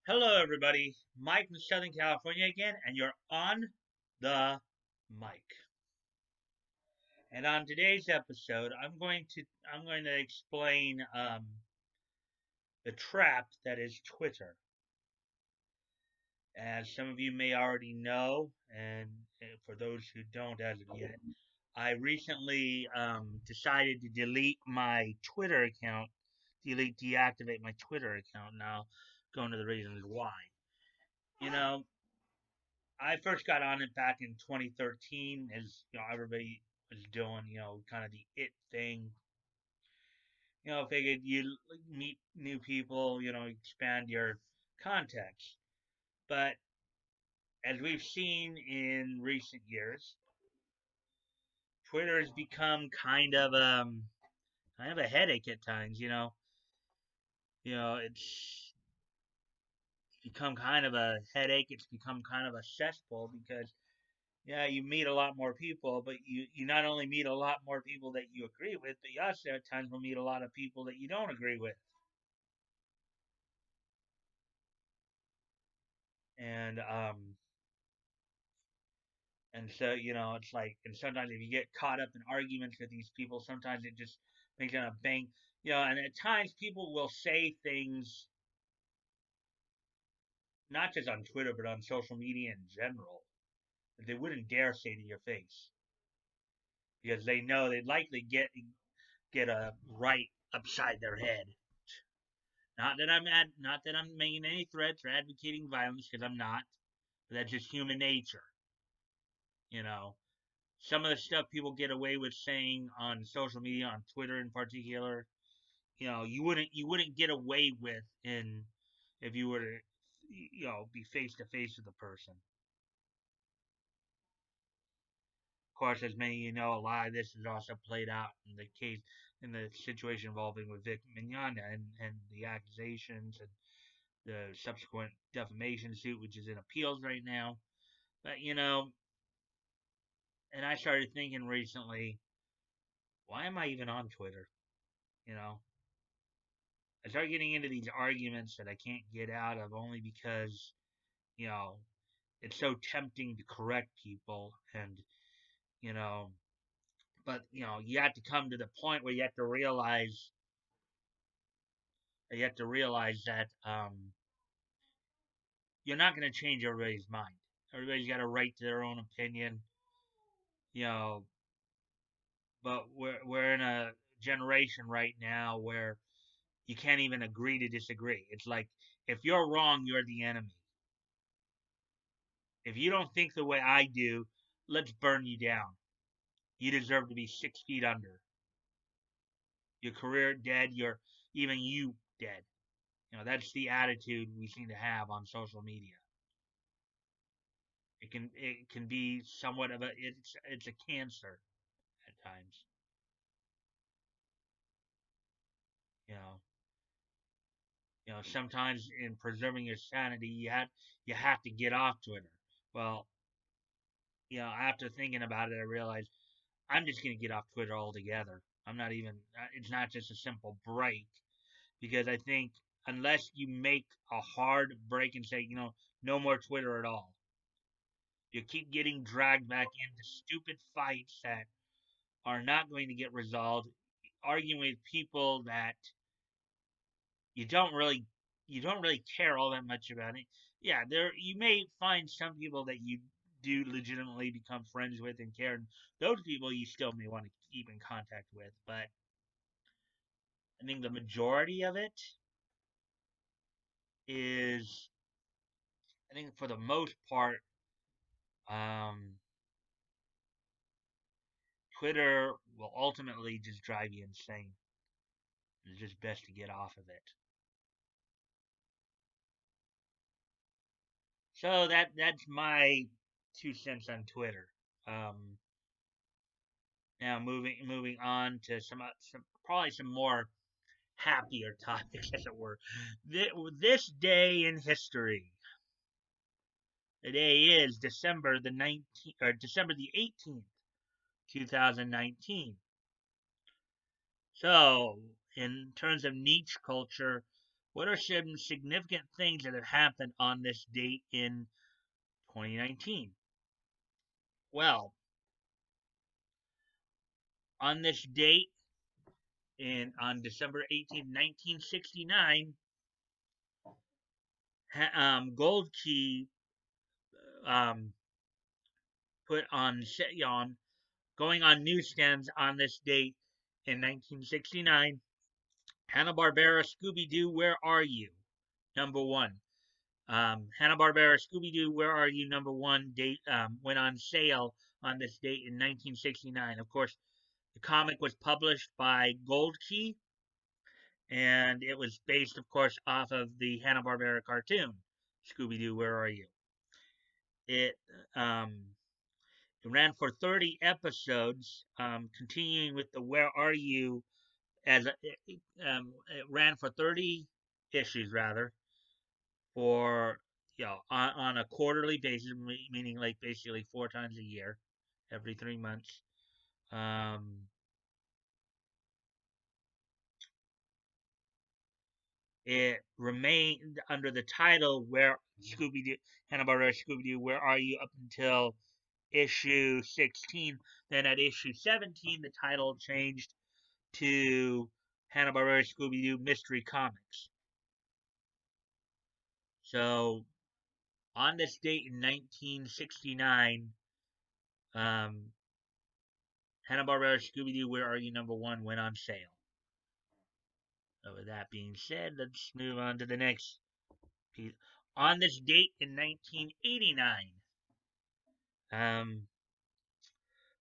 Hello, everybody. Mike from Southern California again, and you're on the mic. And on today's episode, I'm going to explain the trap that is Twitter. As some of you may already know, and for those who don't as of yet, I recently decided to delete my Twitter account, deactivate my Twitter account. Now, going to the reasons why. You know, I first got on it back in 2013, as everybody was doing, kind of the it thing. Figured you meet new people, expand your contacts. But as we've seen in recent years, Twitter has become kind of a headache at times. It's become kind of a headache. It's become kind of a cesspool because yeah, you meet a lot more people, but you not only meet a lot more people that you agree with, but you also at times will meet a lot of people that you don't agree with. And and so it's like, and sometimes if you get caught up in arguments with these people, sometimes it just makes them a bang. And at times people will say things not just on Twitter but on social media in general that they wouldn't dare say to your face because they know they'd likely get a right upside their head. Not that I'm making any threats or advocating violence because I'm not. But that's just human nature. You know, some of the stuff people get away with saying on social media, on Twitter in particular, you wouldn't get away with in if you were to be face to face with a person. Of course, as many of you know, a lot of this is also played out in the situation involving with Vic Mignogna and the accusations and the subsequent defamation suit, which is in appeals right now. But and I started thinking recently, why am I even on Twitter? You know, I started getting into these arguments that I can't get out of only because you know it's so tempting to correct people, and you know, but you have to come to the point where you have to realize that you're not going to change everybody's mind. Everybody's got a right to their own opinion, you know, but we're in a generation right now where you can't even agree to disagree. It's like if you're wrong, you're the enemy. If you don't think the way I do, let's burn you down. You deserve to be 6 feet under. Your career dead. Even you dead. That's the attitude we seem to have on social media. It can be somewhat of it's a cancer at times. You know, sometimes in preserving your sanity, you have to get off Twitter. Well, after thinking about it, I realized I'm just gonna get off Twitter altogether. I'm not even. It's not just a simple break because I think unless you make a hard break and say, no more Twitter at all, you keep getting dragged back into stupid fights that are not going to get resolved, arguing with people that you don't really you don't really care all that much about it. Yeah, there you may find some people that you do legitimately become friends with and care. And those people you still may want to keep in contact with, but I think the majority of it is, I think for the most part, um, Twitter will ultimately just drive you insane. It's just best to get off of it. So that's my 2 cents on Twitter. Um, Now moving on to some probably some more happier topics, as it were. This day in history. The day is December the 18th, 2019. So, in terms of niche culture, What are some significant things that have happened on this date in 2019? Well, on this date, on December 18th, 1969, Gold Key um, put on going on newsstands on this date in 1969. Hanna-Barbera Scooby-Doo, Where Are You? Number one. Hanna-Barbera Scooby-Doo, Where Are You? Number one date went on sale on this date in 1969. Of course, the comic was published by Gold Key, and it was based, of course, off of the Hanna-Barbera cartoon, Scooby-Doo, Where Are You? It it ran for 30 episodes, continuing with the Where Are You it ran for 30 issues rather for on a quarterly basis, meaning like basically 4 times a year, every 3 months. Um, it remained under the title Where Scooby Doo Hanna-Barbera Scooby Doo Where Are You up until issue 16. Then at issue 17, the title changed to Hanna-Barbera Scooby Doo Mystery Comics. So on this date in 1969, Hanna-Barbera Scooby-Doo Where Are You number one went on sale. So with that being said, let's move on to the next piece. On this date in 1989,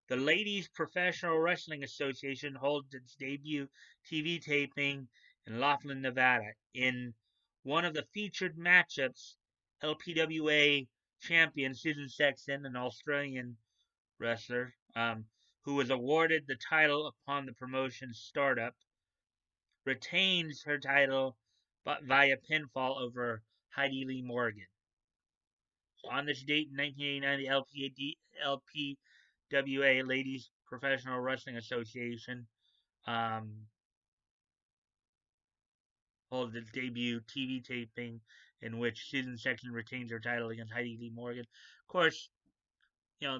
the Ladies Professional Wrestling Association holds its debut TV taping in Laughlin, Nevada. In one of the featured matchups, LPWA champion Susan Sexton, an Australian wrestler, who was awarded the title upon the promotion's startup, retains her title but via pinfall over Heidi Lee Morgan. So on this date in 1989, the LPWA Ladies Professional Wrestling Association holds its debut TV taping in which Susan Sexton retains her title against Heidi Lee Morgan. Of course,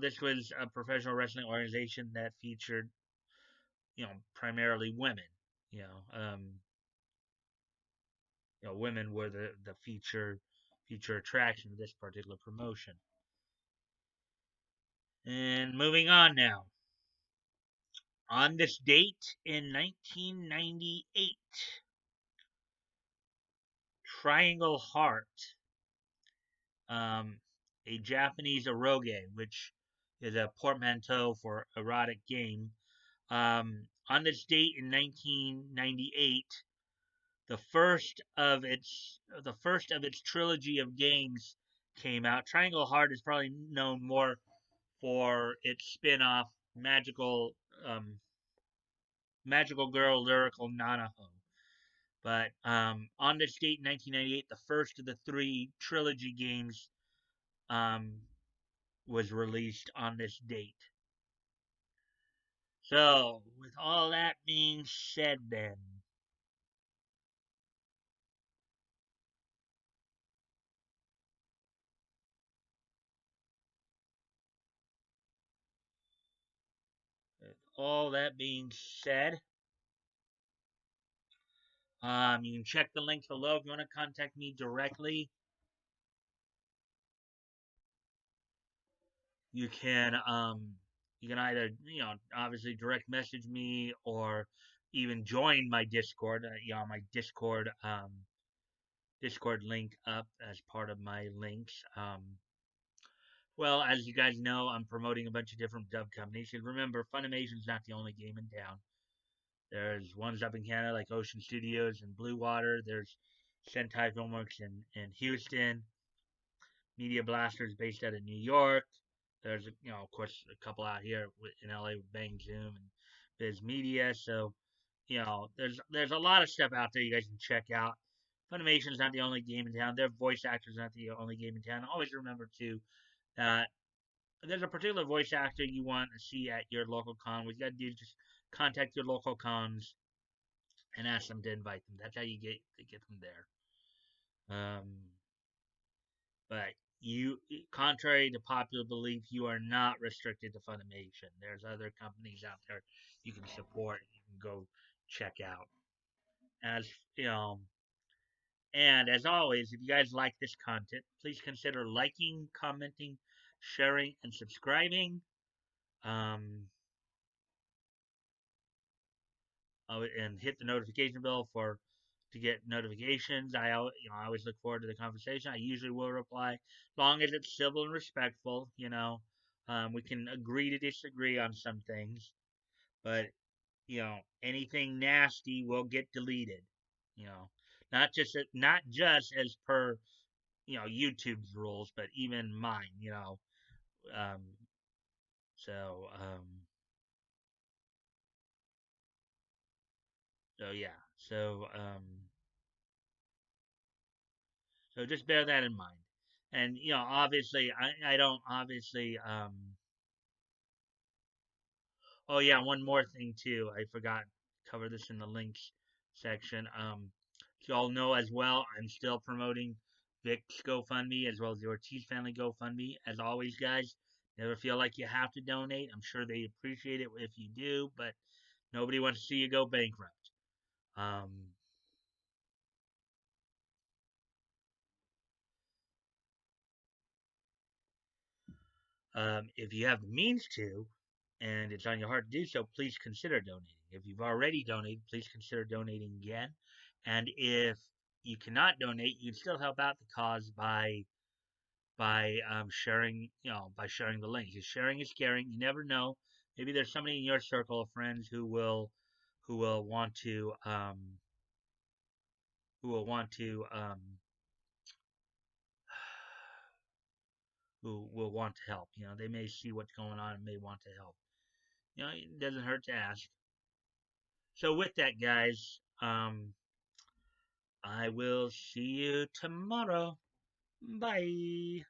this was a professional wrestling organization that featured, primarily women. You know, women were the feature attraction of this particular promotion. And moving on now. On this date in 1998, Triangle Heart, a Japanese eroge, which is a portmanteau for erotic game. On this date in 1998, the first of its trilogy of games came out. Triangle Heart is probably known more for its spin-off Magical Girl Lyrical Nanaho. But on this date in 1998, the first of the 3 trilogy games was released on this date. So, with all that being said then, you can check the links below if you want to contact me directly. You can either obviously direct message me or even join my Discord. My Discord link up as part of my links. Well, as you guys know, I'm promoting a bunch of different dub companies. And remember, Funimation's not the only game in town. There's ones up in Canada like Ocean Studios and Blue Water. There's Sentai Filmworks in Houston. Media Blasters based out of New York. There's of course a couple out here in LA with Bang Zoom and Viz Media. So there's a lot of stuff out there you guys can check out. Funimation's not the only game in town. Their voice actors not the only game in town. Always remember too that if there's a particular voice actor you want to see at your local con, what you got to do is just contact your local cons and ask them to invite them. That's how you get them there. But you, contrary to popular belief, you are not restricted to Funimation. There's other companies out there you can support. You can go check out. As you know, and as always, if you guys like this content, please consider liking, commenting, sharing, and subscribing. Um, and hit the notification bell for to get notifications. I always look forward to the conversation. I usually will reply, as long as it's civil and respectful. We can agree to disagree on some things, but anything nasty will get deleted. You know, not just as per YouTube's rules, but even mine. Um, so um, so yeah, so just bear that in mind. And obviously, I don't obviously. Oh yeah, one more thing too. I forgot to cover this in the links section. So y'all know as well, I'm still promoting Vic's GoFundMe as well as the Ortiz family GoFundMe. As always, guys, never feel like you have to donate. I'm sure they appreciate it if you do, but nobody wants to see you go bankrupt. Um, if you have the means to, and it's on your heart to do so, please consider donating. If you've already donated, please consider donating again. And if you cannot donate, you can still help out the cause by sharing, by sharing the link. Because sharing is caring. You never know. Maybe there's somebody in your circle of friends who will want to who will want to who will want to help. They may see what's going on and may want to help. It doesn't hurt to ask. So with that, guys, I will see you tomorrow. Bye.